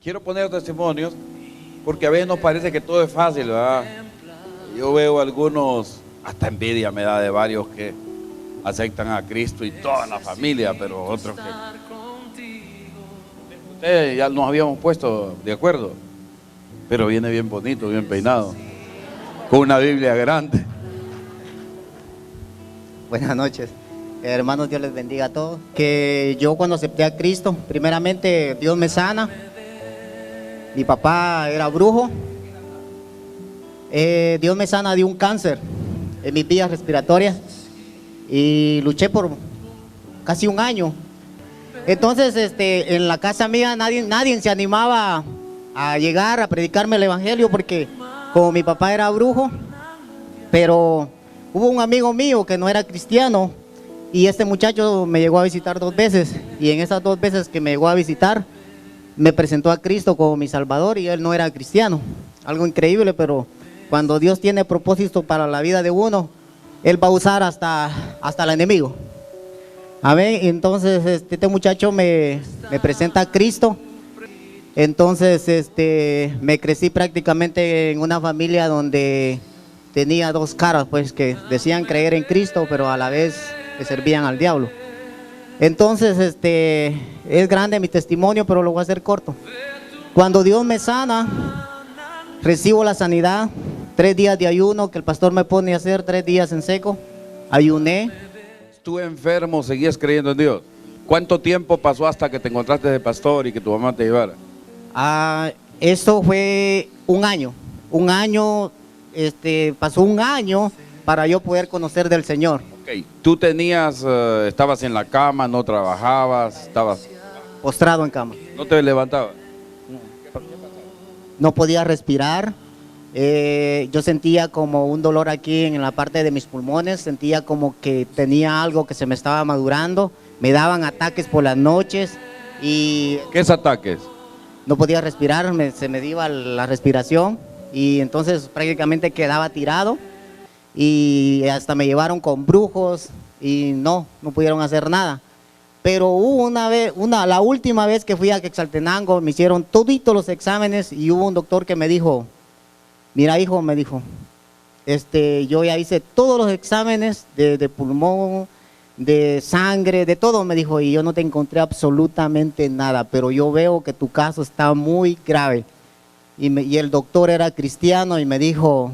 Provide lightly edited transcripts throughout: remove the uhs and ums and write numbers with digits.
quiero poner testimonios porque a veces nos parece que todo es fácil, ¿verdad? Yo veo algunos, hasta envidia me da de varios que aceptan a Cristo y toda la familia, pero otros que... Ustedes ya nos habíamos puesto de acuerdo, pero viene bien bonito, bien peinado, con una Biblia grande. Buenas noches, hermanos, Dios les bendiga a todos. Que yo cuando acepté a Cristo, primeramente Dios me sana. Mi papá era brujo. Dios me sana de un cáncer en mis vías respiratorias y luché por casi un año. Entonces, en la casa mía nadie se animaba a llegar a predicarme el evangelio porque como mi papá era brujo, pero hubo un amigo mío que no era cristiano y este muchacho me llegó a visitar 2 veces y en esas 2 veces que me llegó a visitar me presentó a Cristo como mi Salvador y él no era cristiano. Algo increíble, pero cuando Dios tiene propósito para la vida de uno, Él va a usar hasta el enemigo. Amén. Entonces este muchacho me presenta a Cristo. Entonces me crecí prácticamente en una familia donde tenía 2 caras, pues que decían creer en Cristo, pero a la vez que servían al diablo. Entonces es grande mi testimonio, pero lo voy a hacer corto. Cuando Dios me sana, recibo la sanidad, 3 días de ayuno que el pastor me pone a hacer, 3 días en seco, ayuné. Estuve enfermo, seguías creyendo en Dios. ¿Cuánto tiempo pasó hasta que te encontraste de pastor y que tu mamá te llevara? Eso fue un año, pasó un año para yo poder conocer del Señor. Ok, tú tenías, estabas en la cama, no trabajabas, estabas... Postrado en cama. ¿No te levantabas? No podía respirar, yo sentía como un dolor aquí en la parte de mis pulmones, sentía como que tenía algo que se me estaba madurando, me daban ataques por las noches y... ¿Qué es ataques? No podía respirar, se me iba la respiración y entonces prácticamente quedaba tirado y hasta me llevaron con brujos y no pudieron hacer nada. Pero hubo una vez, la última vez que fui a Quetzaltenango, me hicieron toditos los exámenes y hubo un doctor que me dijo, mira hijo, me dijo, yo ya hice todos los exámenes de pulmón, de sangre, de todo, me dijo, y yo no te encontré absolutamente nada, pero yo veo que tu caso está muy grave. Y el doctor era cristiano y me dijo,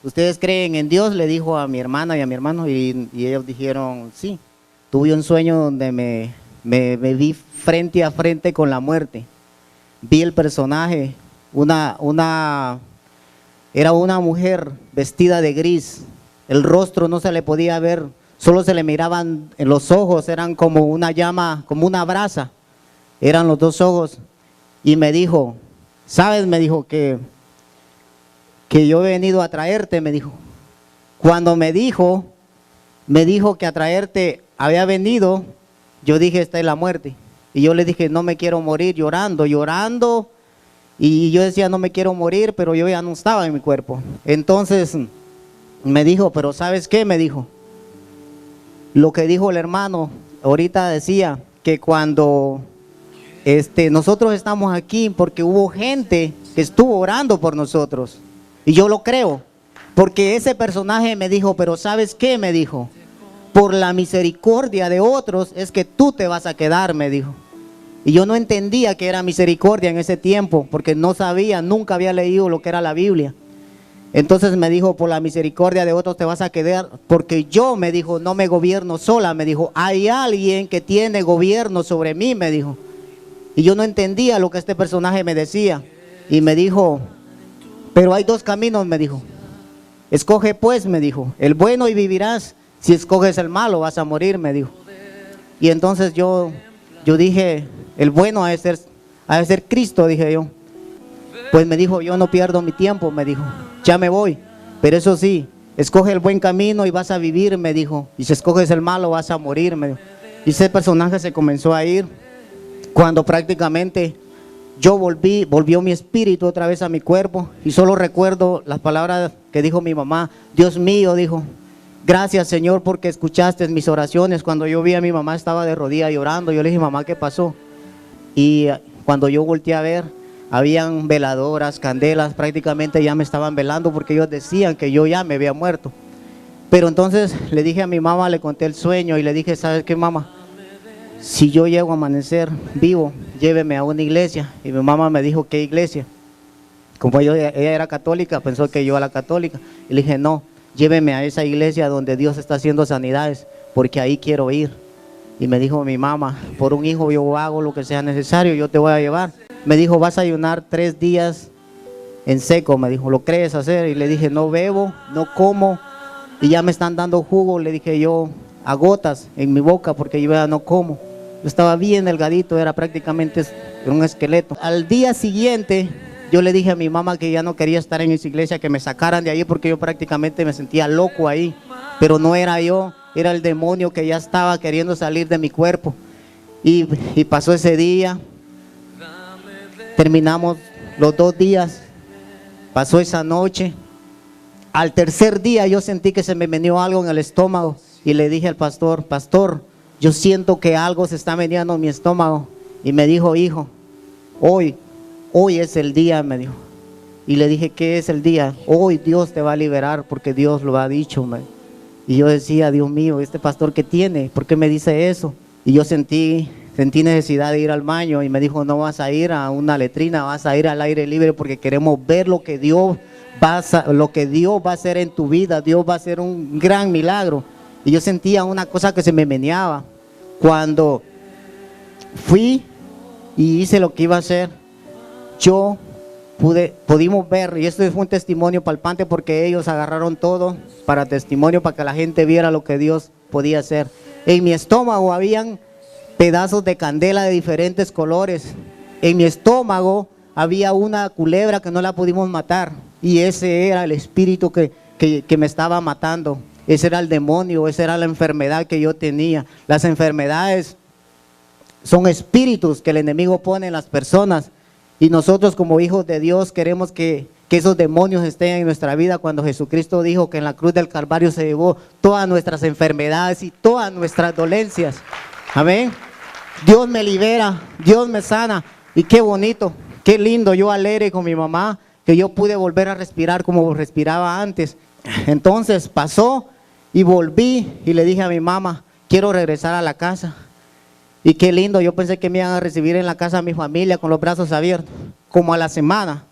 ¿ustedes creen en Dios? Le dijo a mi hermana y a mi hermano y ellos dijeron, sí. Tuve un sueño donde me vi frente a frente con la muerte. Vi el personaje, era una mujer vestida de gris. El rostro no se le podía ver, solo se le miraban en los ojos, eran como una llama, como una brasa. Eran los 2 ojos. Y me dijo, ¿sabes? Me dijo que yo he venido a traerte, me dijo. Cuando me dijo que a traerte había venido, yo dije, esta es la muerte. Y yo le dije, no me quiero morir, llorando. Y yo decía, no me quiero morir, pero yo ya no estaba en mi cuerpo. Entonces me dijo, pero ¿sabes qué? Me dijo, lo que dijo el hermano, ahorita decía que cuando nosotros estamos aquí, porque hubo gente que estuvo orando por nosotros. Y yo lo creo, porque ese personaje me dijo, pero ¿sabes qué? Me dijo, por la misericordia de otros es que tú te vas a quedar, me dijo. Y yo no entendía que era misericordia en ese tiempo, porque no sabía, nunca había leído lo que era la Biblia. Entonces me dijo, por la misericordia de otros te vas a quedar, porque yo, me dijo, no me gobierno sola, me dijo, hay alguien que tiene gobierno sobre mí, me dijo. Y yo no entendía lo que este personaje me decía. Y me dijo, pero hay 2 caminos, me dijo. Escoge pues, me dijo, el bueno y vivirás. Si escoges el malo vas a morir, me dijo. Y entonces yo dije, el bueno ha de ser Cristo, dije yo. Pues me dijo, yo no pierdo mi tiempo, me dijo, ya me voy. Pero eso sí, escoge el buen camino y vas a vivir, me dijo. Y si escoges el malo vas a morir, me dijo. Y ese personaje se comenzó a ir. Cuando prácticamente yo volvió mi espíritu otra vez a mi cuerpo. Y solo recuerdo las palabras que dijo mi mamá. Dios mío, dijo, gracias Señor porque escuchaste mis oraciones. Cuando yo vi a mi mamá estaba de rodillas llorando, yo le dije, mamá, ¿qué pasó? Y cuando yo volteé a ver, habían veladoras, candelas, prácticamente ya me estaban velando porque ellos decían que yo ya me había muerto. Pero entonces le dije a mi mamá, le conté el sueño y le dije, ¿sabes qué, mamá? Si yo llego a amanecer vivo, lléveme a una iglesia. Y mi mamá me dijo, ¿qué iglesia? Como ella era católica, pensó que yo era católica. Y le dije, no, lléveme a esa iglesia donde Dios está haciendo sanidades, porque ahí quiero ir. Y me dijo mi mamá, por un hijo yo hago lo que sea necesario, yo te voy a llevar. Me dijo, vas a ayunar 3 días en seco, me dijo, ¿lo crees hacer? Y le dije, no bebo, no como, y ya me están dando jugo, le dije yo, a gotas en mi boca, porque yo ya no como. Yo estaba bien delgadito, era prácticamente un esqueleto. Al día siguiente, yo le dije a mi mamá que ya no quería estar en esa iglesia, que me sacaran de ahí, porque yo prácticamente me sentía loco ahí. Pero no era yo, era el demonio que ya estaba queriendo salir de mi cuerpo. Y pasó ese día, terminamos los 2 días, pasó esa noche. Al tercer día yo sentí que se me metió algo en el estómago y le dije al pastor, pastor, yo siento que algo se está metiendo en mi estómago. Y me dijo, hijo, hoy es el día, me dijo. Y le dije, ¿qué es el día? Hoy Dios te va a liberar porque Dios lo ha dicho. Y yo decía, Dios mío, este pastor ¿qué tiene? ¿Por qué me dice eso? Y yo sentí necesidad de ir al baño y me dijo, no vas a ir a una letrina, vas a ir al aire libre porque queremos ver lo que Dios va a hacer en tu vida. Dios va a hacer un gran milagro. Y yo sentía una cosa que se me meneaba. Cuando fui y hice lo que iba a hacer, pudimos ver, y esto fue un testimonio palpante porque ellos agarraron todo para testimonio, para que la gente viera lo que Dios podía hacer. En mi estómago habían pedazos de candela de diferentes colores. En mi estómago había una culebra que no la pudimos matar, y ese era el espíritu que me estaba matando. Ese era el demonio, esa era la enfermedad que yo tenía. Las enfermedades son espíritus que el enemigo pone en las personas, y nosotros como hijos de Dios queremos que esos demonios estén en nuestra vida, cuando Jesucristo dijo que en la cruz del Calvario se llevó todas nuestras enfermedades y todas nuestras dolencias. Amén. Dios me libera, Dios me sana, y qué bonito, qué lindo, yo alegre con mi mamá que yo pude volver a respirar como respiraba antes. Entonces pasó y volví y le dije a mi mamá, quiero regresar a la casa. Y qué lindo, yo pensé que me iban a recibir en la casa de mi familia con los brazos abiertos. Como a la semana,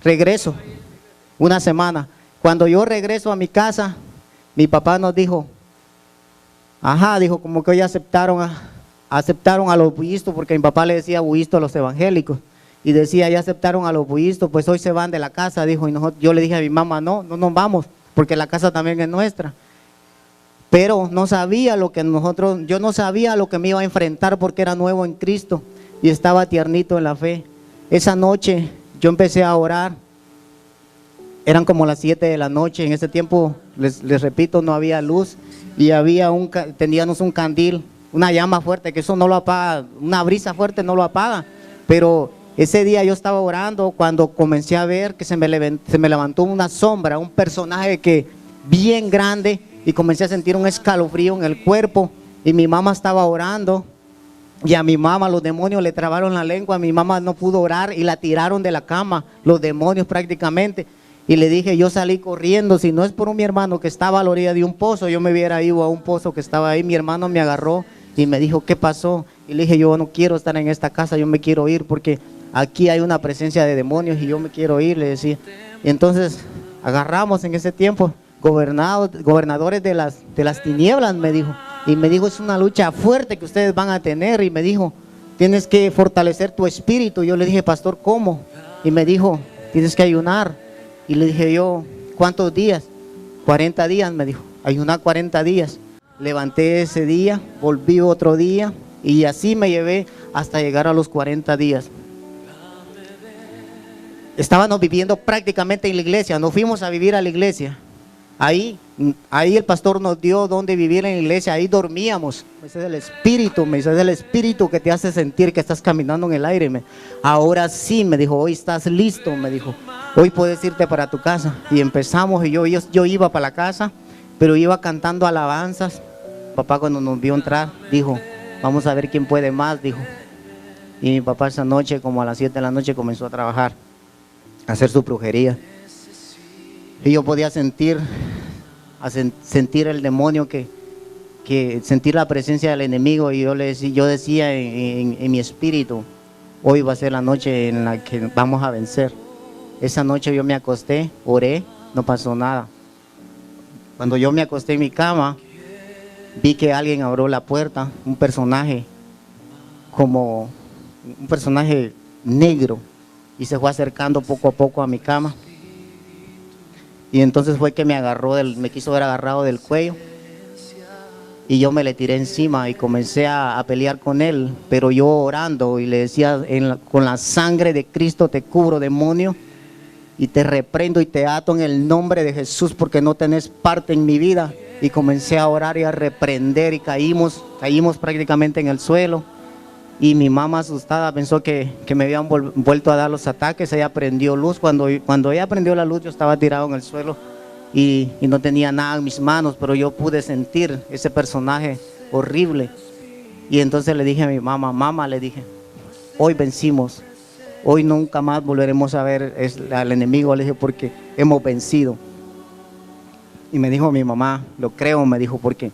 regreso, una semana. Cuando yo regreso a mi casa, mi papá nos dijo, dijo, como que hoy aceptaron a los budistas, porque mi papá le decía budistas a los evangélicos. Y decía, ya aceptaron a los budistas, pues hoy se van de la casa, dijo. Y yo le dije a mi mamá, no nos vamos, porque la casa también es nuestra. Pero no sabía yo no sabía lo que me iba a enfrentar, porque era nuevo en Cristo y estaba tiernito en la fe. Esa noche yo empecé a orar, eran como las 7 de la noche, en ese tiempo, les repito, no había luz, y teníamos un candil, una llama fuerte, que eso no lo apaga, una brisa fuerte no lo apaga. Pero ese día yo estaba orando cuando comencé a ver que se me levantó una sombra, un personaje bien grande, y comencé a sentir un escalofrío en el cuerpo. Y mi mamá estaba orando, y a mi mamá los demonios le trabaron la lengua. Mi mamá no pudo orar y la tiraron de la cama, los demonios prácticamente. Y le dije, yo salí corriendo, si no es por mi hermano que estaba a la orilla de un pozo, yo me hubiera ido a un pozo que estaba ahí. Mi hermano me agarró y me dijo, ¿qué pasó? Y le dije, yo no quiero estar en esta casa, yo me quiero ir porque aquí hay una presencia de demonios y yo me quiero ir, le decía. Y entonces agarramos en ese tiempo gobernadores de las tinieblas, me dijo. Y me dijo, es una lucha fuerte que ustedes van a tener. Y me dijo, tienes que fortalecer tu espíritu. Yo le dije, pastor, ¿cómo? Y me dijo, tienes que ayunar. Y le dije yo, ¿cuántos días? 40 días, me dijo, ayunar 40 días. Levanté ese día, volví otro día, y así me llevé hasta llegar a los 40 días. Estábamos viviendo prácticamente en la iglesia, nos fuimos a vivir a la iglesia. Ahí el pastor nos dio donde vivir en la iglesia, ahí dormíamos. Ese es el espíritu que te hace sentir que estás caminando en el aire. Ahora sí, me dijo, hoy estás listo, me dijo, hoy puedes irte para tu casa. Y empezamos, y yo iba para la casa, pero iba cantando alabanzas. Papá, cuando nos vio entrar, dijo, vamos a ver quién puede más, dijo. Y mi papá esa noche, como a las 7 de la noche, comenzó a trabajar, a hacer su brujería. Y yo podía sentir el demonio, sentir la presencia del enemigo. Y yo decía en mi espíritu, hoy va a ser la noche en la que vamos a vencer. Esa noche yo me acosté, oré, no pasó nada. Cuando yo me acosté en mi cama, vi que alguien abrió la puerta, un personaje negro, y se fue acercando poco a poco a mi cama. Y entonces fue que me quiso ver agarrado del cuello, y yo me le tiré encima y comencé a pelear con él, pero yo orando y le decía, con la sangre de Cristo te cubro, demonio, y te reprendo y te ato en el nombre de Jesús, porque no tenés parte en mi vida. Y comencé a orar y a reprender, y caímos prácticamente en el suelo. Y mi mamá, asustada, pensó que me habían vuelto a dar los ataques. Ella prendió luz. Cuando ella prendió la luz, yo estaba tirado en el suelo y no tenía nada en mis manos, pero yo pude sentir ese personaje horrible. Y entonces le dije a mi mamá, le dije, hoy vencimos, hoy nunca más volveremos a ver al enemigo, le dije, porque hemos vencido. Y me dijo mi mamá, lo creo, me dijo, porque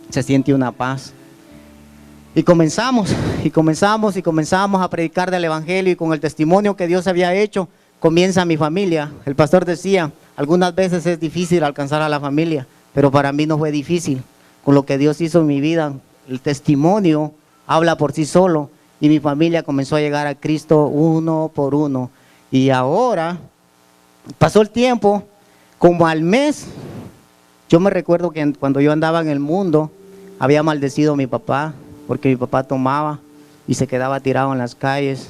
se siente una paz. Y comenzamos a predicar del evangelio, y con el testimonio que Dios había hecho, comienza mi familia. El pastor decía, algunas veces es difícil alcanzar a la familia, pero para mí no fue difícil. Con lo que Dios hizo en mi vida, el testimonio habla por sí solo, y mi familia comenzó a llegar a Cristo uno por uno. Y ahora, pasó el tiempo, como al mes, yo me recuerdo que cuando yo andaba en el mundo, había maldecido a mi papá, porque mi papá tomaba y se quedaba tirado en las calles.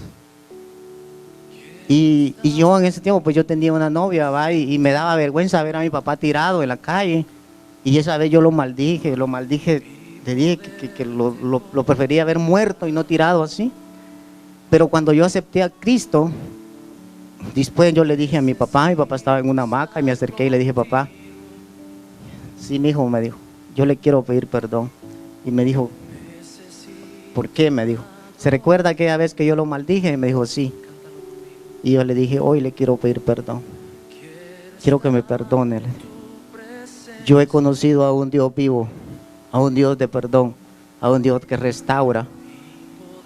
Y yo en ese tiempo, pues yo tenía una novia, ¿va? Y me daba vergüenza ver a mi papá tirado en la calle. Y esa vez yo lo maldije, le dije que lo prefería ver muerto y no tirado así. Pero cuando yo acepté a Cristo, después yo le dije a mi papá estaba en una hamaca, y me acerqué y le dije, papá, sí, mi hijo, me dijo, yo le quiero pedir perdón. Y me dijo, ¿por qué? Me dijo, ¿se recuerda aquella vez que yo lo maldije? Y me dijo, sí. Y yo le dije, hoy le quiero pedir perdón, quiero que me perdone. Yo he conocido a un Dios vivo, a un Dios de perdón, a un Dios que restaura.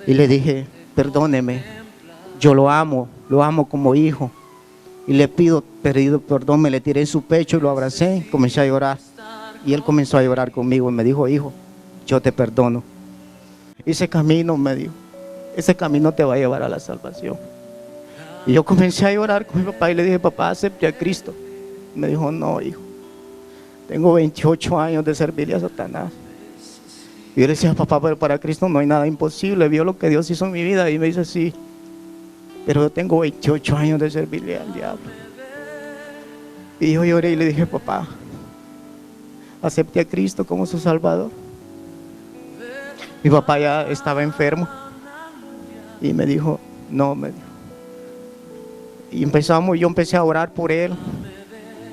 Y le dije, perdóneme, yo lo amo como hijo, y le pido perdón. Me le tiré en su pecho y lo abracé, comencé a llorar, y él comenzó a llorar conmigo y me dijo, hijo, yo te perdono. Ese camino, me dijo, ese camino te va a llevar a la salvación. Y yo comencé a llorar con mi papá y le dije, papá, acepte a Cristo. Me dijo, no, hijo, tengo 28 años de servirle a Satanás. Y yo le decía, papá, pero para Cristo no hay nada imposible. Vio lo que Dios hizo en mi vida. Y me dice, sí, pero yo tengo 28 años de servirle al diablo. Y yo lloré y le dije, papá, acepte a Cristo como su Salvador. Mi papá ya estaba enfermo y me dijo, no, me dijo. Y yo empecé a orar por él,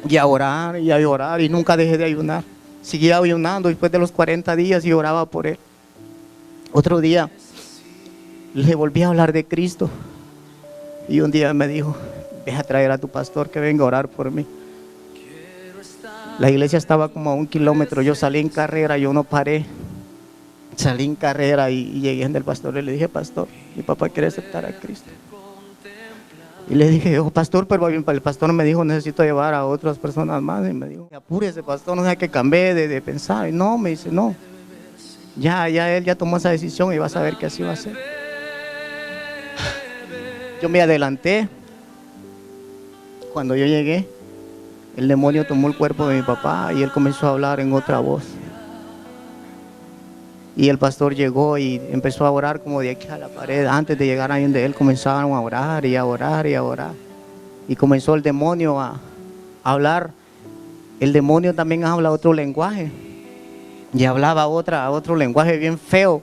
y a orar y a llorar, y nunca dejé de ayunar. Seguía ayunando después de los 40 días y oraba por él. Otro día le volví a hablar de Cristo, y un día me dijo, ve a traer a tu pastor que venga a orar por mí. La iglesia estaba como a 1 kilómetro, yo salí en carrera, yo no paré. Salí en carrera y llegué donde el pastor y le dije, pastor, mi papá quiere aceptar a Cristo. Y le dije, oh, pastor, pero el pastor me dijo, necesito llevar a otras personas más. Y me dijo, apúrese, pastor, no sé qué cambié de pensar. Y no, me dice, no, ya él ya tomó esa decisión y va a saber que así va a ser. Yo me adelanté. Cuando yo llegué, el demonio tomó el cuerpo de mi papá y él comenzó a hablar en otra voz. Y el pastor llegó y empezó a orar como de aquí a la pared. Antes de llegar ahí donde él, comenzaron a orar y a orar y a orar. Y comenzó el demonio a hablar. El demonio también habla otro lenguaje. Y hablaba otro lenguaje bien feo.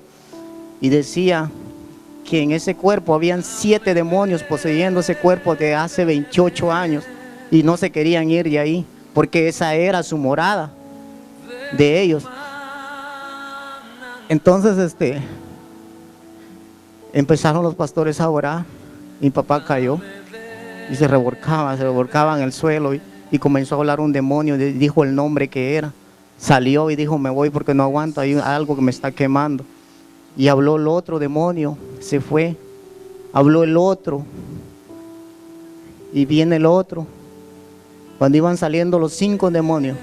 Y decía que en ese cuerpo habían 7 demonios poseyendo ese cuerpo de hace 28 años. Y no se querían ir de ahí, porque esa era su morada de ellos. Entonces, empezaron los pastores a orar. Mi papá cayó y se revolcaba en el suelo y comenzó a hablar un demonio, dijo el nombre que era. Salió y dijo, me voy porque no aguanto, hay algo que me está quemando. Y habló el otro demonio, se fue. Habló el otro y viene el otro. Cuando iban saliendo los 5 demonios,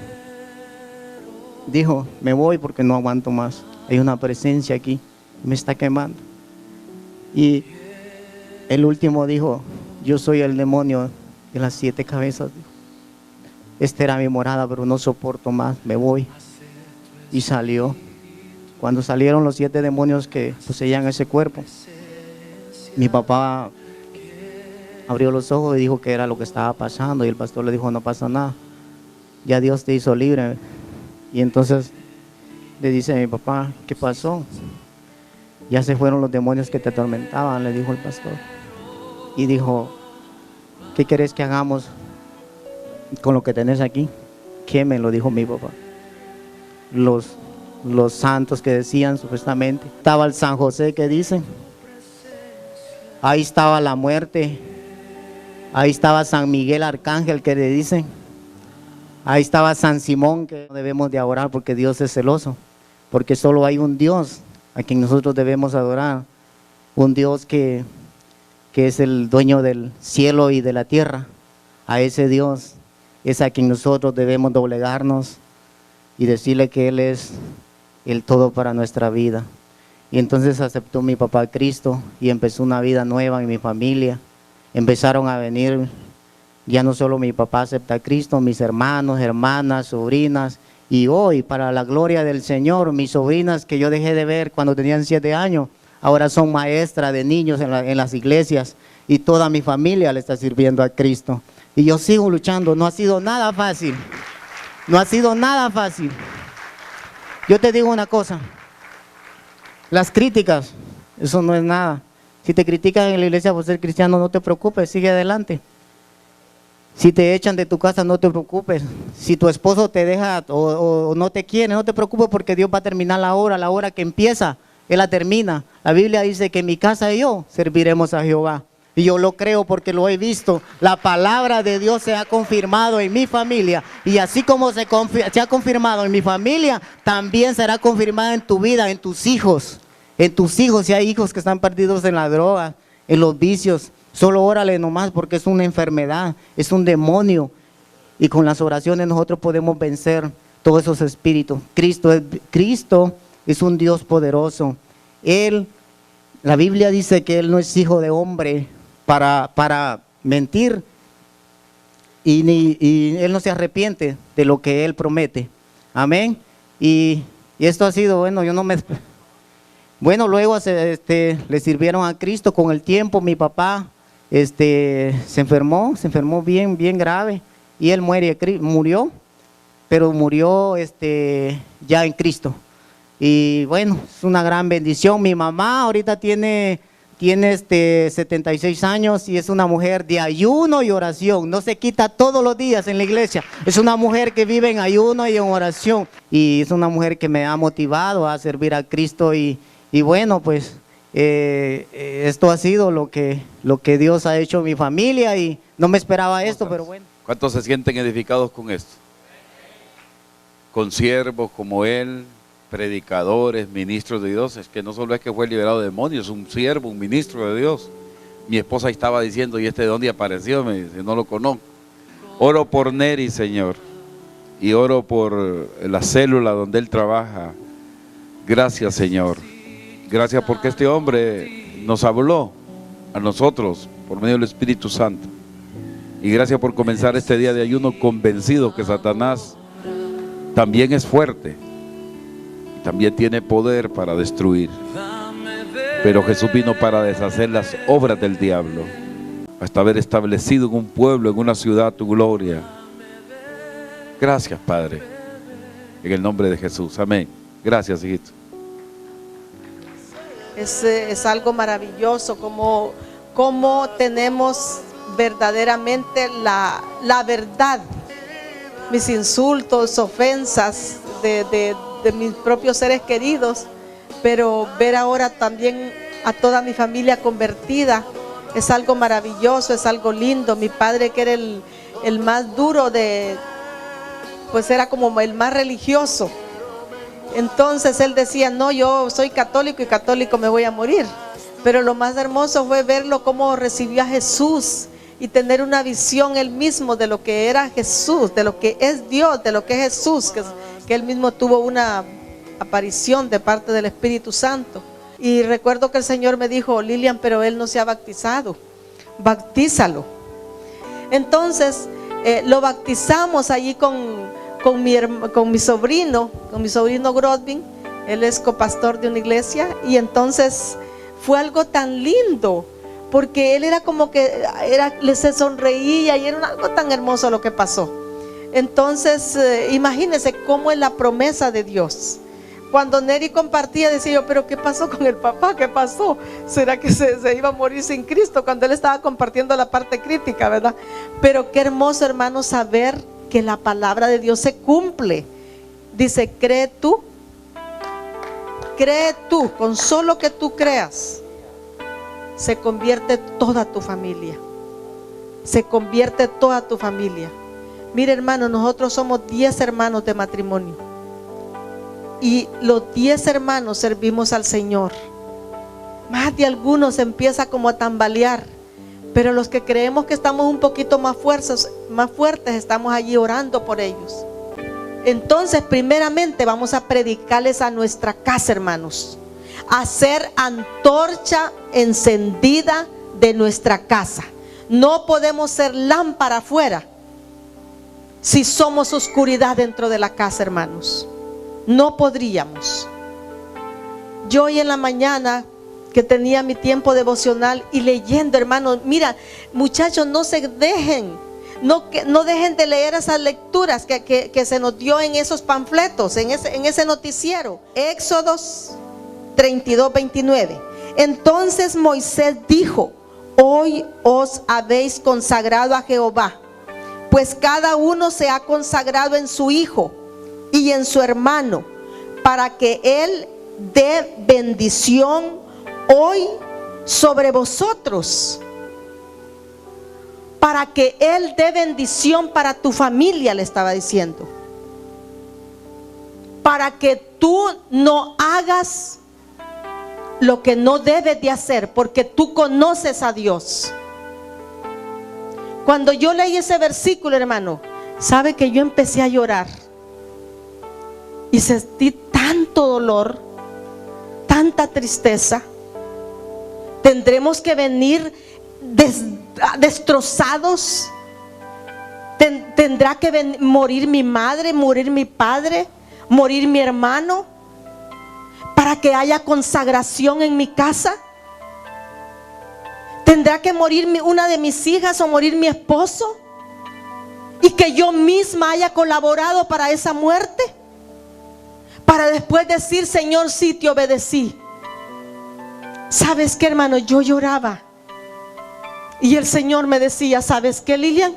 dijo, me voy porque no aguanto más. Hay una presencia aquí, me está quemando. Y el último dijo, yo soy el demonio de las 7 cabezas. Esta era mi morada, pero no soporto más, me voy. Y salió. Cuando salieron los 7 demonios que poseían ese cuerpo, mi papá abrió los ojos y dijo que era lo que estaba pasando. Y el pastor le dijo, no pasa nada, ya Dios te hizo libre. Y entonces le dice a mi papá, ¿qué pasó? Ya se fueron los demonios que te atormentaban, le dijo el pastor. Y dijo, ¿qué querés que hagamos con lo que tenés aquí? Quémelo, dijo mi papá. Los santos que decían supuestamente. Estaba el San José que dicen. Ahí estaba la muerte. Ahí estaba San Miguel Arcángel que le dicen. Ahí estaba San Simón, que debemos de adorar porque Dios es celoso. Porque solo hay un Dios a quien nosotros debemos adorar. Un Dios que es el dueño del cielo y de la tierra. A ese Dios es a quien nosotros debemos doblegarnos y decirle que Él es el todo para nuestra vida. Y entonces aceptó mi papá a Cristo y empezó una vida nueva en mi familia. Empezaron a venir, ya no solo mi papá acepta a Cristo, mis hermanos, hermanas, sobrinas. Y hoy, para la gloria del Señor, mis sobrinas que yo dejé de ver cuando tenían 7 años, ahora son maestras de niños en las iglesias. Y toda mi familia le está sirviendo a Cristo. Y yo sigo luchando, no ha sido nada fácil. No ha sido nada fácil. Yo te digo una cosa, las críticas, eso no es nada. Si te critican en la iglesia por ser cristiano, no te preocupes, sigue adelante. Si te echan de tu casa, no te preocupes. Si tu esposo te deja o no te quiere, no te preocupes porque Dios va a terminar la hora que empieza, Él la termina. La Biblia dice que en mi casa y yo serviremos a Jehová. Y yo lo creo porque lo he visto. La palabra de Dios se ha confirmado en mi familia. Y así como se ha confirmado en mi familia, también será confirmada en tu vida, en tus hijos. En tus hijos, si hay hijos que están perdidos en la droga, en los vicios, solo órale nomás porque es una enfermedad, es un demonio. Y con las oraciones nosotros podemos vencer todos esos espíritus. Cristo es un Dios poderoso. La Biblia dice que Él no es hijo de hombre para mentir y Él no se arrepiente de lo que Él promete. Amén. Y esto ha sido, bueno, luego le sirvieron a Cristo con el tiempo. Mi papá se enfermó bien grave y él murió, pero murió ya en Cristo. Y bueno, es una gran bendición. Mi mamá ahorita tiene 76 años y es una mujer de ayuno y oración. No se quita todos los días en la iglesia. Es una mujer que vive en ayuno y en oración. Y es una mujer que me ha motivado a servir a Cristo. Y bueno, pues esto ha sido lo que Dios ha hecho en mi familia y no me esperaba esto, pero bueno. ¿Cuántos se sienten edificados con esto? Con siervos como él, predicadores, ministros de Dios. Es que no solo es que fue liberado de demonios, es un siervo, un ministro de Dios. Mi esposa estaba diciendo, ¿y de dónde apareció? Me dice, no lo conozco. Oro por Neri, Señor, y oro por la célula donde él trabaja. Gracias, Señor. Gracias porque este hombre nos habló a nosotros por medio del Espíritu Santo. Y gracias por comenzar este día de ayuno convencido que Satanás también es fuerte. También tiene poder para destruir. Pero Jesús vino para deshacer las obras del diablo. Hasta haber establecido en un pueblo, en una ciudad, tu gloria. Gracias, Padre. En el nombre de Jesús. Amén. Gracias, hijito. Es algo maravilloso como tenemos verdaderamente la verdad. Mis insultos, ofensas de mis propios seres queridos, pero ver ahora también a toda mi familia convertida. Es algo maravilloso, es algo lindo. Mi padre, que era el más duro pues era como el más religioso. Entonces él decía, no, yo soy católico y católico me voy a morir. Pero lo más hermoso fue verlo cómo recibió a Jesús y tener una visión él mismo de lo que era Jesús, de lo que es Dios, de lo que es Jesús, que él mismo tuvo una aparición de parte del Espíritu Santo. Y recuerdo que el Señor me dijo, Lilian, pero él no se ha bautizado, bautízalo. Entonces lo bautizamos allí con mi sobrino Grodvin. Él es copastor de una iglesia, y entonces fue algo tan lindo, porque él era como que se sonreía y era algo tan hermoso lo que pasó. Entonces imagínense cómo es la promesa de Dios. Cuando Neri compartía, decía yo, pero ¿qué pasó con el papá? ¿Qué pasó? ¿Será que se iba a morir sin Cristo? Cuando él estaba compartiendo la parte crítica, ¿verdad? Pero qué hermoso, hermano, saber que la palabra de Dios se cumple. Dice, cree tú, con solo que tú creas, se convierte toda tu familia. Se convierte toda tu familia. Mire, hermano, nosotros somos 10 hermanos de matrimonio. Y los 10 hermanos servimos al Señor. Más de algunos empieza como a tambalear, pero los que creemos que estamos un poquito más fuertes, estamos allí orando por ellos. Entonces, primeramente vamos a predicarles a nuestra casa, hermanos, a ser antorcha encendida de nuestra casa. No podemos ser lámpara afuera si somos oscuridad dentro de la casa, hermanos. No podríamos. Yo hoy en la mañana, que tenía mi tiempo devocional y leyendo, hermanos, mira, muchachos, no se dejen, no dejen de leer esas lecturas que se nos dio en esos panfletos, en ese noticiero. Éxodos 32:29. Entonces Moisés dijo, hoy os habéis consagrado a Jehová, pues cada uno se ha consagrado en su hijo y en su hermano, para que él dé bendición hoy sobre vosotros, para que él dé bendición para tu familia, le estaba diciendo, para que tú no hagas lo que no debes de hacer, porque tú conoces a Dios. Cuando yo leí ese versículo, hermano, sabe que yo empecé a llorar y sentí tanto dolor, tanta tristeza. Tendremos que venir destrozados. Tendrá que morir mi madre, morir mi padre, morir mi hermano, para que haya consagración en mi casa. Tendrá que morir una de mis hijas o morir mi esposo, y que yo misma haya colaborado para esa muerte, para después decir, Señor, sí te obedecí. ¿Sabes qué, hermano? Yo lloraba y el Señor me decía, ¿sabes qué, Lilian?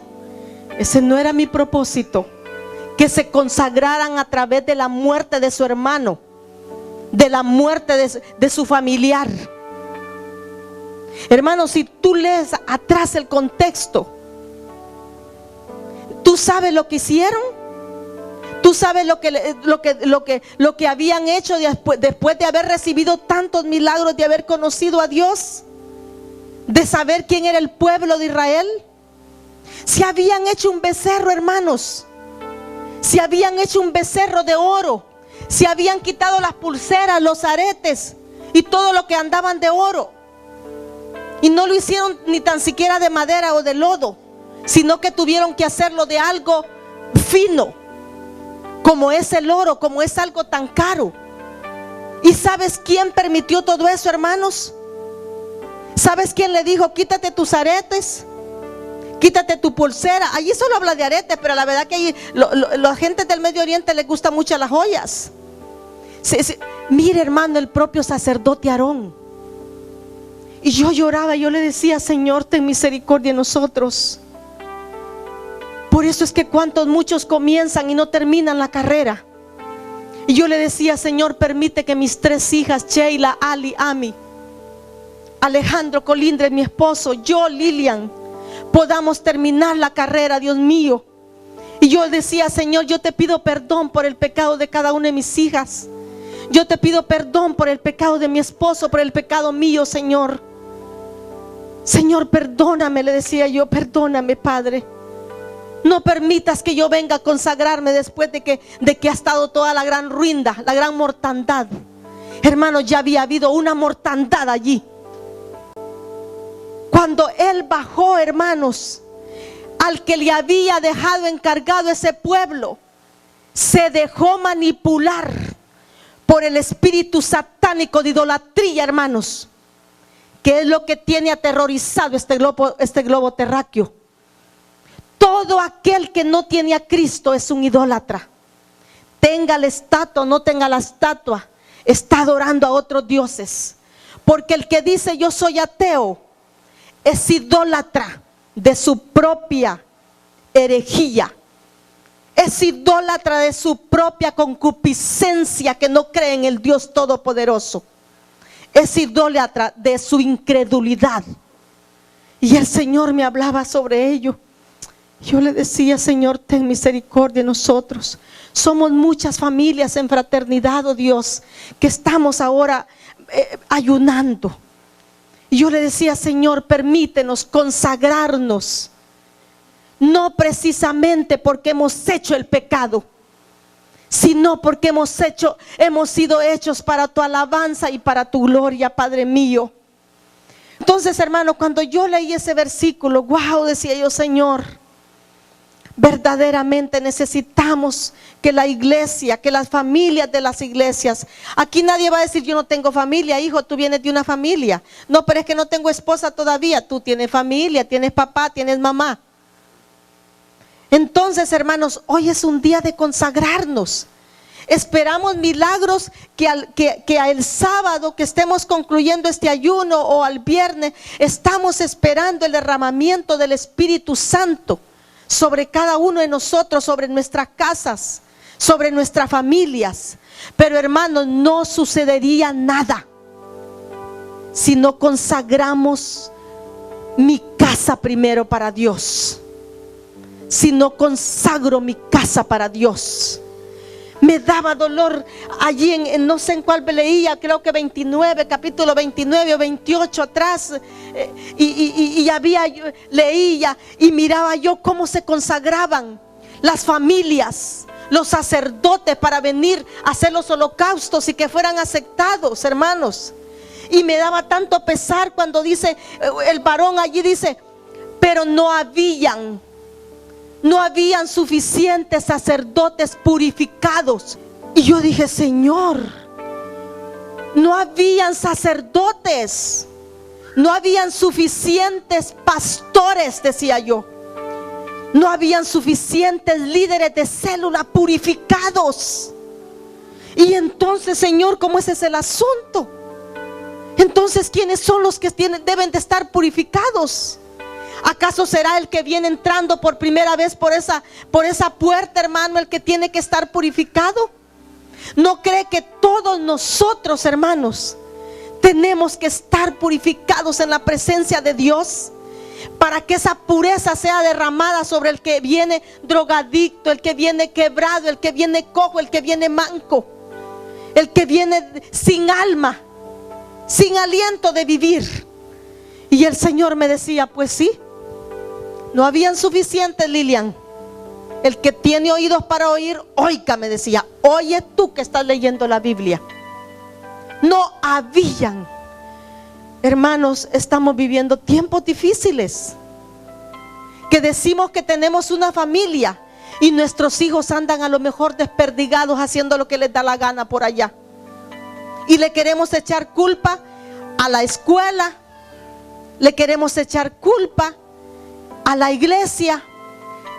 Ese no era mi propósito, que se consagraran a través de la muerte de su hermano, de la muerte de su familiar. Hermano, si tú lees atrás el contexto, tú sabes lo que hicieron. Tú sabes lo que habían hecho después de haber recibido tantos milagros, de haber conocido a Dios, de saber quién era el pueblo de Israel. Se habían hecho un becerro, hermanos. Se habían hecho un becerro de oro. Se habían quitado las pulseras, los aretes y todo lo que andaban de oro. Y no lo hicieron ni tan siquiera de madera o de lodo, sino que tuvieron que hacerlo de algo fino, como es el oro, como es algo tan caro. ¿Y sabes quién permitió todo eso, hermanos? ¿Sabes quién le dijo, quítate tus aretes, quítate tu pulsera? Allí solo habla de aretes, pero la verdad que allí la gente del Medio Oriente les gusta mucho las joyas. Mire, hermano, el propio sacerdote Aarón. Y yo lloraba, yo le decía, Señor, ten misericordia de nosotros. Por eso es que muchos comienzan y no terminan la carrera. Y yo le decía, Señor, permite que mis 3 hijas, Sheila, Ali, Ami, Alejandro Colindres, mi esposo, yo, Lilian, podamos terminar la carrera, Dios mío. Y yo decía, Señor, yo te pido perdón por el pecado de cada una de mis hijas. Yo te pido perdón por el pecado de mi esposo, por el pecado mío, Señor. Señor, perdóname, le decía yo, perdóname, Padre. No permitas que yo venga a consagrarme después de que ha estado toda la gran ruina, la gran mortandad. Hermanos, ya había habido una mortandad allí. Cuando Él bajó, hermanos, al que le había dejado encargado ese pueblo, se dejó manipular por el espíritu satánico de idolatría, hermanos, que es lo que tiene aterrorizado este globo terráqueo. Todo aquel que no tiene a Cristo es un idólatra. Tenga la estatua o no tenga la estatua, está adorando a otros dioses. Porque el que dice yo soy ateo es idólatra de su propia herejía. Es idólatra de su propia concupiscencia, que no cree en el Dios Todopoderoso. Es idólatra de su incredulidad. Y el Señor me hablaba sobre ello. Yo le decía, Señor, ten misericordia de nosotros. Somos muchas familias en fraternidad, oh Dios, que estamos ahora ayunando. Y yo le decía, Señor, permítenos consagrarnos. No precisamente porque hemos hecho el pecado, sino porque hemos sido hechos para tu alabanza y para tu gloria, Padre mío. Entonces, hermano, cuando yo leí ese versículo, wow, decía yo, Señor, verdaderamente necesitamos que la iglesia, que las familias de las iglesias, aquí nadie va a decir yo no tengo familia, hijo, tú vienes de una familia. No, pero es que no tengo esposa todavía. Tú tienes familia, tienes papá, tienes mamá. Entonces, hermanos, hoy es un día de consagrarnos. Esperamos milagros que el sábado que estemos concluyendo este ayuno, o al viernes, estamos esperando el derramamiento del Espíritu Santo sobre cada uno de nosotros, sobre nuestras casas, sobre nuestras familias. Pero, hermanos, no sucedería nada si no consagramos mi casa primero para Dios. Si no consagro mi casa para Dios. Me daba dolor allí en no sé en cuál leía, creo que 29, capítulo 29 o 28 atrás, leía y miraba yo cómo se consagraban las familias, los sacerdotes, para venir a hacer los holocaustos y que fueran aceptados, hermanos. Y me daba tanto pesar cuando dice el varón allí, dice, pero no habían suficientes sacerdotes purificados. Y yo dije, Señor, no habían sacerdotes, no habían suficientes pastores, decía yo. No habían suficientes líderes de célula purificados. Y entonces, Señor, ¿cómo ese es el asunto? Entonces, ¿quiénes son los que deben de estar purificados? ¿Acaso será el que viene entrando por primera vez por esa puerta, hermano, el que tiene que estar purificado? ¿No cree que todos nosotros, hermanos, tenemos que estar purificados en la presencia de Dios? Para que esa pureza sea derramada sobre el que viene drogadicto, el que viene quebrado, el que viene cojo, el que viene manco, el que viene sin alma, sin aliento de vivir. Y el Señor me decía, pues sí, no habían suficientes, Lilian. El que tiene oídos para oír, oiga, me decía. Oye tú que estás leyendo la Biblia. No habían. Hermanos, estamos viviendo tiempos difíciles, que decimos que tenemos una familia y nuestros hijos andan a lo mejor desperdigados haciendo lo que les da la gana por allá. Y le queremos echar culpa a la escuela, le queremos echar culpa a la iglesia,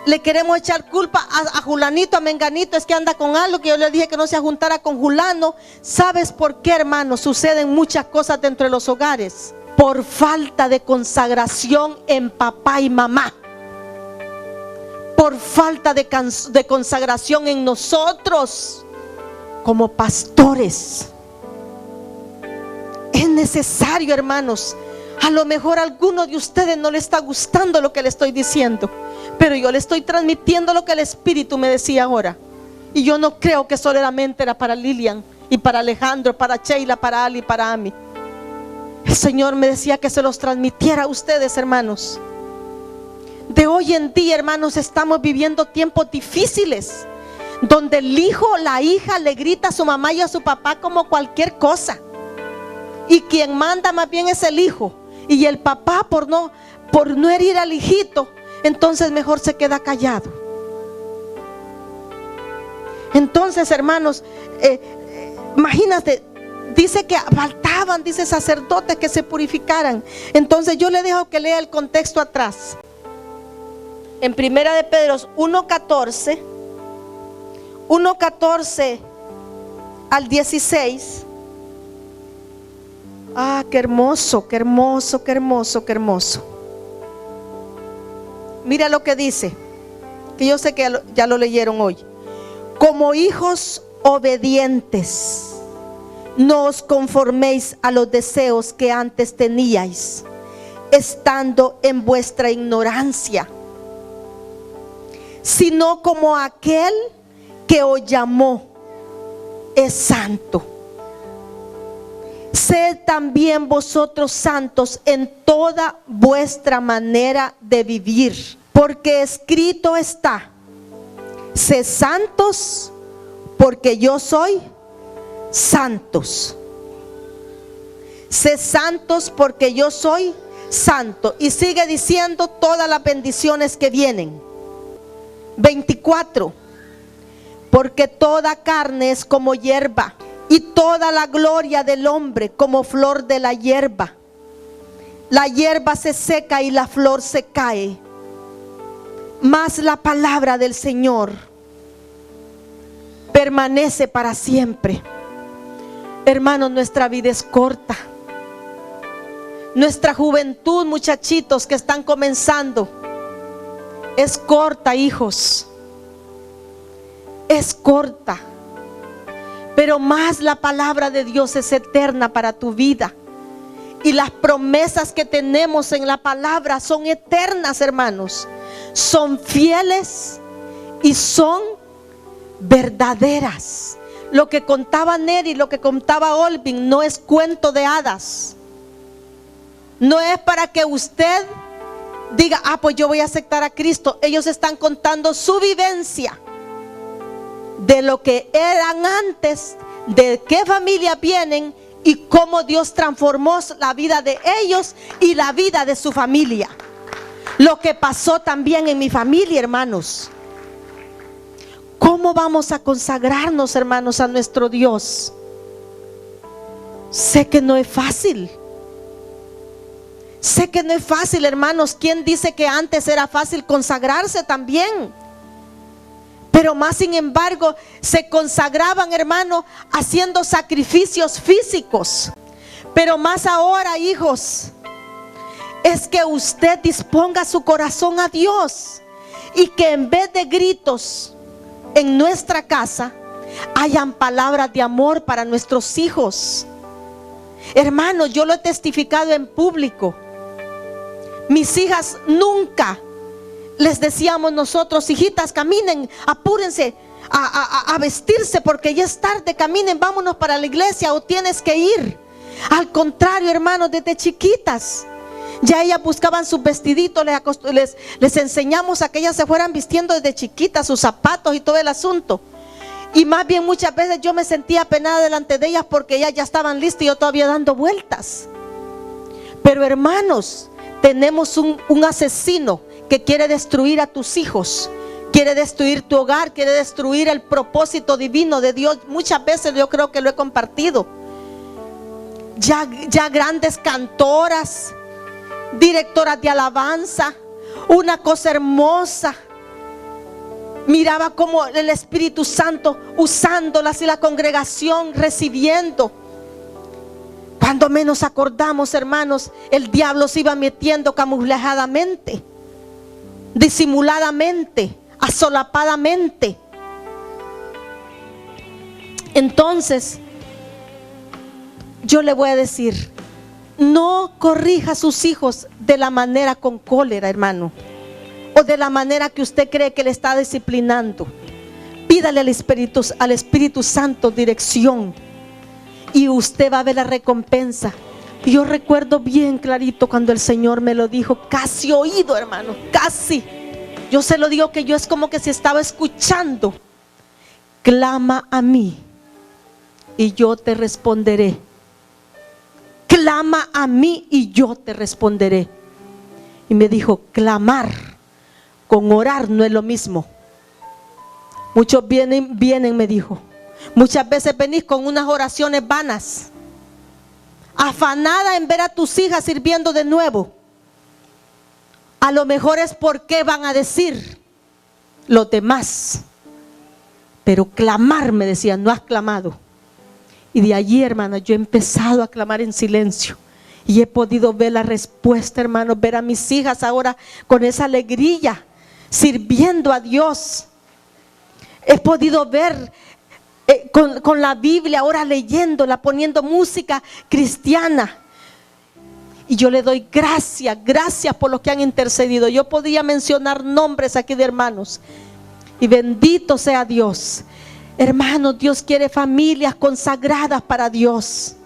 le queremos echar culpa a Julanito, a Menganito, es que anda con algo, que yo le dije que no se juntara con Julano. ¿Sabes por qué, hermano? Suceden muchas cosas dentro de los hogares por falta de consagración en papá y mamá, por falta de consagración en nosotros como pastores. Es necesario, hermanos, A lo mejor a alguno de ustedes no le está gustando lo que le estoy diciendo, pero yo le estoy transmitiendo lo que el Espíritu me decía ahora. Y yo no creo que solamente era para Lilian y para Alejandro, para Sheila, para Ali, para Ami. El Señor me decía que se los transmitiera a ustedes, hermanos. De hoy en día, hermanos, estamos viviendo tiempos difíciles, donde el hijo o la hija le grita a su mamá y a su papá como cualquier cosa. Y quien manda más bien es el hijo. Y el papá, por no herir al hijito, entonces mejor se queda callado. Entonces, hermanos, imagínate, dice que faltaban, dice, sacerdotes que se purificaran. Entonces yo le dejo que lea el contexto atrás. En Primera de Pedro 1:14 al 16. Ah, qué hermoso, qué hermoso, qué hermoso, qué hermoso. Mira lo que dice, que yo sé que ya lo leyeron hoy. Como hijos obedientes, no os conforméis a los deseos que antes teníais, estando en vuestra ignorancia, sino como aquel que os llamó es santo. Sed también vosotros santos en toda vuestra manera de vivir, porque escrito está: sed santos, porque yo soy santos. Sed santos, porque yo soy santo. Y sigue diciendo todas las bendiciones que vienen. 24. Porque toda carne es como hierba, y toda la gloria del hombre como flor de la hierba. La hierba se seca y la flor se cae, mas la palabra del Señor permanece para siempre. Hermanos, nuestra vida es corta. Nuestra juventud, muchachitos que están comenzando, es corta, hijos. Es corta. Pero más la palabra de Dios es eterna para tu vida. Y las promesas que tenemos en la palabra son eternas, hermanos. Son fieles y son verdaderas. Lo que contaba Neri, lo que contaba Olvin, no es cuento de hadas. No es para que usted diga, pues yo voy a aceptar a Cristo. Ellos están contando su vivencia de lo que eran antes, de qué familia vienen y cómo Dios transformó la vida de ellos y la vida de su familia. Lo que pasó también en mi familia, hermanos. ¿Cómo vamos a consagrarnos, hermanos, a nuestro Dios? Sé que no es fácil. Sé que no es fácil, hermanos. ¿Quién dice que antes era fácil consagrarse también? Pero más sin embargo se consagraban, hermanos, haciendo sacrificios físicos. Pero más ahora, hijos, es que usted disponga su corazón a Dios, y que en vez de gritos en nuestra casa hayan palabras de amor para nuestros hijos. Hermanos, yo lo he testificado en público. Mis hijas nunca les decíamos nosotros, hijitas, caminen, apúrense a vestirse porque ya es tarde, caminen, vámonos para la iglesia o tienes que ir. Al contrario, hermanos, desde chiquitas ya ellas buscaban sus vestiditos, les enseñamos a que ellas se fueran vistiendo desde chiquitas, sus zapatos y todo el asunto. Y más bien muchas veces yo me sentía apenada delante de ellas porque ellas ya estaban listas y yo todavía dando vueltas. Pero hermanos, tenemos un asesino que quiere destruir a tus hijos, quiere destruir tu hogar, quiere destruir el propósito divino de Dios. Muchas veces yo creo que lo he compartido. Ya grandes cantoras, directoras de alabanza, una cosa hermosa. Miraba como el Espíritu Santo usándolas y la congregación recibiendo. Cuando menos acordamos, hermanos, el diablo se iba metiendo camuflajadamente, disimuladamente, asolapadamente. Entonces, yo le voy a decir, no corrija a sus hijos de la manera con cólera, hermano, o de la manera que usted cree que le está disciplinando. Pídale al Espíritu Santo dirección y usted va a ver la recompensa. Y yo recuerdo bien clarito cuando el Señor me lo dijo, casi oído, hermano, casi. Yo se lo digo que yo es como que se estaba escuchando. Clama a mí y yo te responderé. Clama a mí y yo te responderé. Y me dijo, clamar con orar no es lo mismo. Muchos vienen, me dijo. Muchas veces venís con unas oraciones vanas, afanada en ver a tus hijas sirviendo de nuevo. A lo mejor es porque van a decir los demás. Pero clamar, me decían, no has clamado. Y de allí, hermano, yo he empezado a clamar en silencio. Y he podido ver la respuesta, hermano, ver a mis hijas ahora con esa alegría, sirviendo a Dios. He podido ver con la Biblia, ahora leyéndola, poniendo música cristiana. Y yo le doy gracias por los que han intercedido. Yo podía mencionar nombres aquí de hermanos. Y bendito sea Dios. Hermanos, Dios quiere familias consagradas para Dios.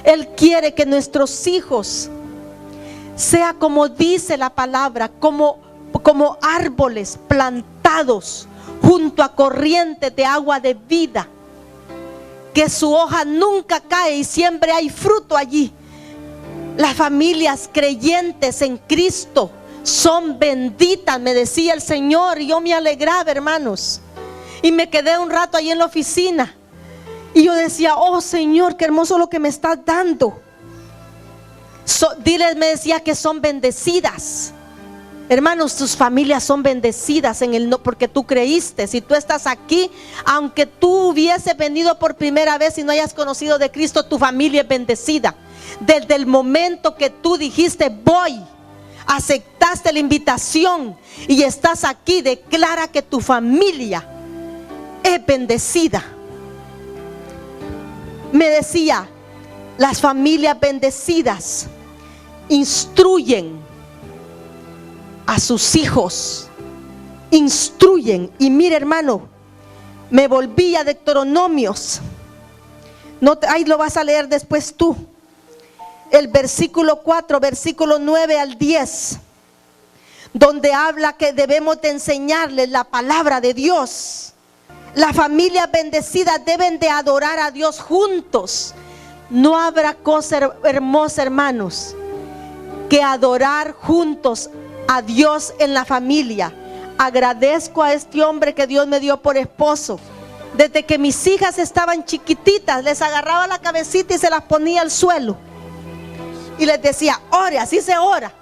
Él quiere que nuestros hijos sea como dice la palabra, como árboles plantados junto a corrientes de agua de vida, que su hoja nunca cae y siempre hay fruto allí. Las familias creyentes en Cristo son benditas, me decía el Señor, y yo me alegraba, hermanos. Y me quedé un rato ahí en la oficina y yo decía, oh Señor, qué hermoso lo que me estás dando. Diles, me decía, que son bendecidas. Hermanos, tus familias son bendecidas en el no, porque tú creíste. Si tú estás aquí, aunque tú hubieses venido por primera vez y no hayas conocido de Cristo, tu familia es bendecida. Desde el momento que tú dijiste voy, aceptaste la invitación y estás aquí, declara que tu familia es bendecida. Me decía, las familias bendecidas instruyen a sus hijos, instruyen. Y mire, hermano, me volví a Deuteronomios. Ahí lo vas a leer después tú. El versículo 4, versículo 9 al 10, donde habla que debemos de enseñarles la palabra de Dios. Las familias bendecidas deben de adorar a Dios juntos. No habrá cosa hermosa, hermanos, que adorar juntos a Dios en la familia. Agradezco a este hombre que Dios me dio por esposo. Desde que mis hijas estaban chiquititas, les agarraba la cabecita y se las ponía al suelo y les decía, ore, así se ora.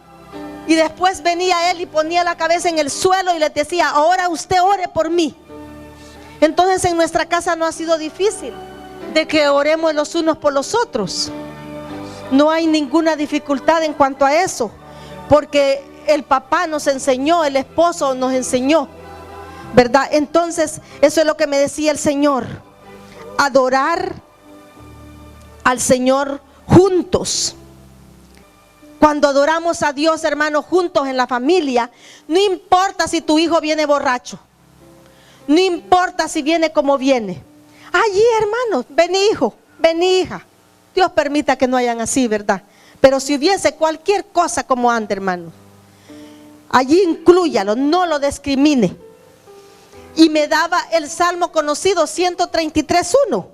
Y después venía él y ponía la cabeza en el suelo y les decía, ahora usted ore por mí. Entonces en nuestra casa no ha sido difícil de que oremos los unos por los otros. No hay ninguna dificultad en cuanto a eso, porque el papá nos enseñó, el esposo nos enseñó, ¿verdad? Entonces eso es lo que me decía el Señor, adorar al Señor juntos. Cuando adoramos a Dios, hermanos, juntos en la familia, no importa si tu hijo viene borracho, no importa si viene como viene. Allí, hermanos, ven hijo, ven hija. Dios permita que no hayan así, ¿verdad? Pero si hubiese cualquier cosa como anda, hermano, allí inclúyalo, no lo discrimine. Y me daba el salmo conocido 133:1.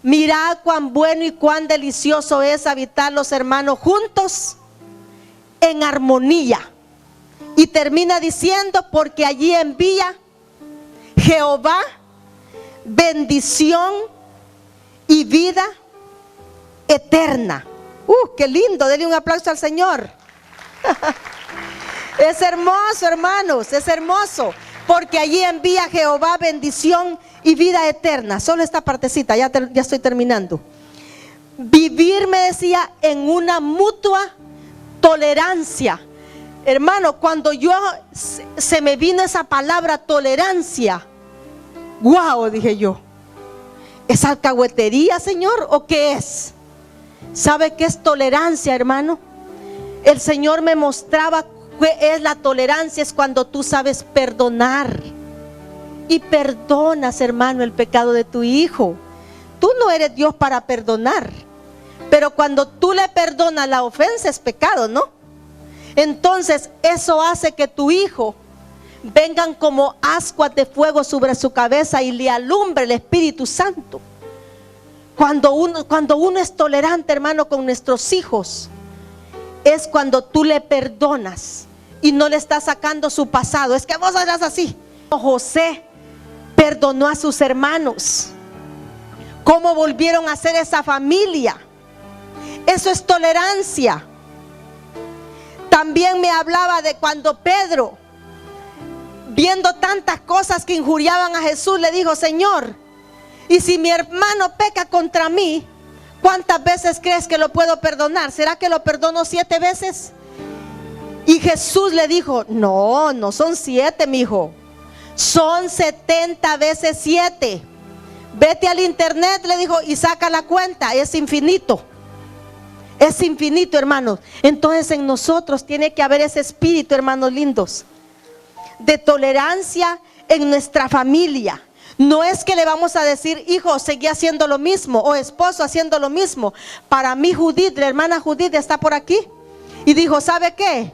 Mirad cuán bueno y cuán delicioso es habitar los hermanos juntos en armonía. Y termina diciendo, porque allí envía Jehová bendición y vida eterna. Qué lindo, denle un aplauso al Señor. Es hermoso, hermanos, es hermoso, porque allí envía Jehová bendición y vida eterna. Solo esta partecita, ya estoy terminando. Vivir, me decía, en una mutua tolerancia. Hermano, cuando se me vino esa palabra tolerancia, wow, dije yo, ¿es alcahuetería, Señor, o qué es? ¿Sabe qué es tolerancia, hermano? El Señor me mostraba qué es la tolerancia. Es cuando tú sabes perdonar y perdonas, hermano, el pecado de tu hijo. Tú no eres Dios para perdonar, pero cuando tú le perdonas la ofensa es pecado, ¿no? Entonces eso hace que tu hijo vengan como ascuas de fuego sobre su cabeza y le alumbre el Espíritu Santo. Cuando uno es tolerante, hermano, con nuestros hijos, es cuando tú le perdonas y no le estás sacando su pasado. Es que vos eras así. José perdonó a sus hermanos. ¿Cómo volvieron a ser esa familia? Eso es tolerancia. También me hablaba de cuando Pedro, viendo tantas cosas que injuriaban a Jesús, le dijo: Señor, y si mi hermano peca contra mí, ¿cuántas veces crees que lo puedo perdonar? ¿Será que lo perdono 7 veces? Y Jesús le dijo: no, no son 7, mi hijo, son 70 veces 7. Vete al internet, le dijo, y saca la cuenta. Es infinito. Es infinito, hermanos. Entonces en nosotros tiene que haber ese espíritu, hermanos lindos, de tolerancia en nuestra familia. No es que le vamos a decir: hijo, seguí haciendo lo mismo, o esposo haciendo lo mismo. Para mí Judith, la hermana Judith está por aquí, y dijo: ¿sabe qué?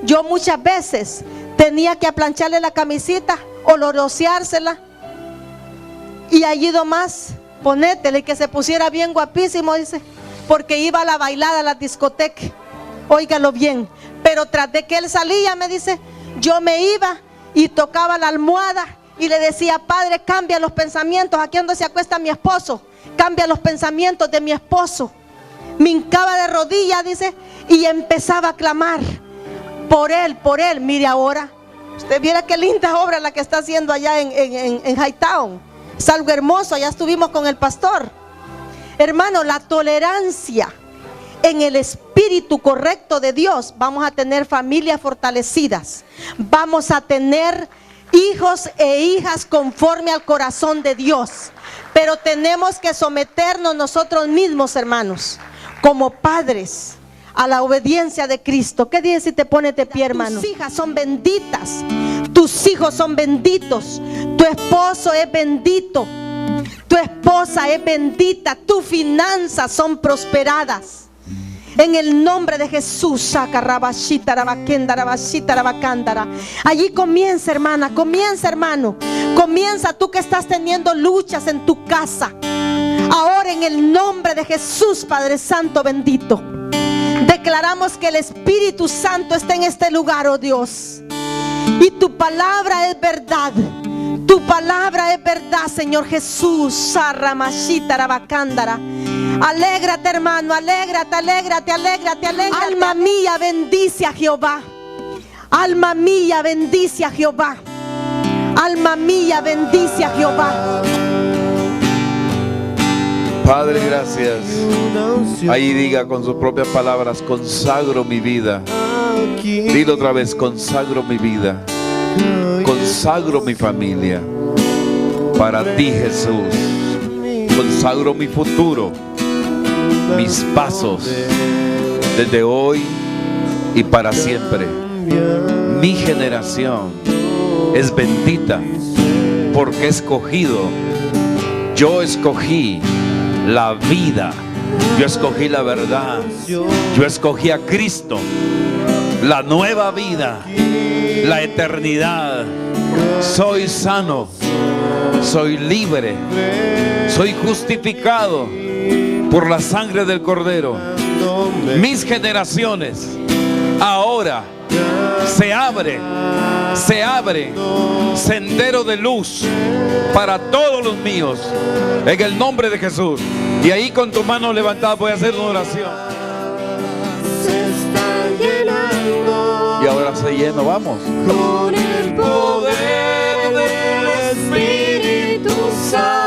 Yo muchas veces tenía que aplancharle la camisita o rociársela, y allí nomás ponétele que se pusiera bien guapísimo, dice, porque iba a la bailada, a la discoteca. Óigalo bien. Pero tras de que él salía, me dice, yo me iba y tocaba la almohada y le decía: Padre, cambia los pensamientos. Aquí donde se acuesta mi esposo, cambia los pensamientos de mi esposo. Me hincaba de rodillas, dice, y empezaba a clamar por él, por él. Mire ahora, usted viera qué linda obra la que está haciendo allá en Hightown. Es algo hermoso. Allá estuvimos con el pastor. Hermano, la tolerancia en el espíritu correcto de Dios, vamos a tener familias fortalecidas, vamos a tener hijos e hijas conforme al corazón de Dios. Pero tenemos que someternos nosotros mismos, hermanos, como padres, a la obediencia de Cristo. ¿Qué dices si te pones de pie, hermano? Tus hijas son benditas, tus hijos son benditos, tu esposo es bendito, tu esposa es bendita, tus finanzas son prosperadas. En el nombre de Jesús. Allí comienza, hermana, comienza, hermano. Comienza tú que estás teniendo luchas en tu casa. Ahora en el nombre de Jesús, Padre Santo bendito, declaramos que el Espíritu Santo está en este lugar, oh Dios. Y tu palabra es verdad. Tu palabra es verdad, Señor Jesús. Alégrate, hermano, alégrate, alégrate, alégrate, alégrate. Alma mía, bendice a Jehová. Alma mía, bendice a Jehová. Alma mía, bendice a Jehová. Padre, gracias. Ahí diga con sus propias palabras: consagro mi vida. Dilo otra vez: consagro mi vida. Consagro mi familia para ti, Jesús. Consagro mi futuro, mis pasos, desde hoy y para siempre. Mi generación es bendita porque he escogido. Yo escogí la vida, yo escogí la verdad, yo escogí a Cristo, la nueva vida, la eternidad. Soy sano, soy libre, soy justificado por la sangre del Cordero. Mis generaciones ahora se abre sendero de luz para todos los míos, en el nombre de Jesús. Y ahí con tu mano levantada voy a hacer una oración. Y ahora se llena, vamos. Con el poder del Espíritu Santo.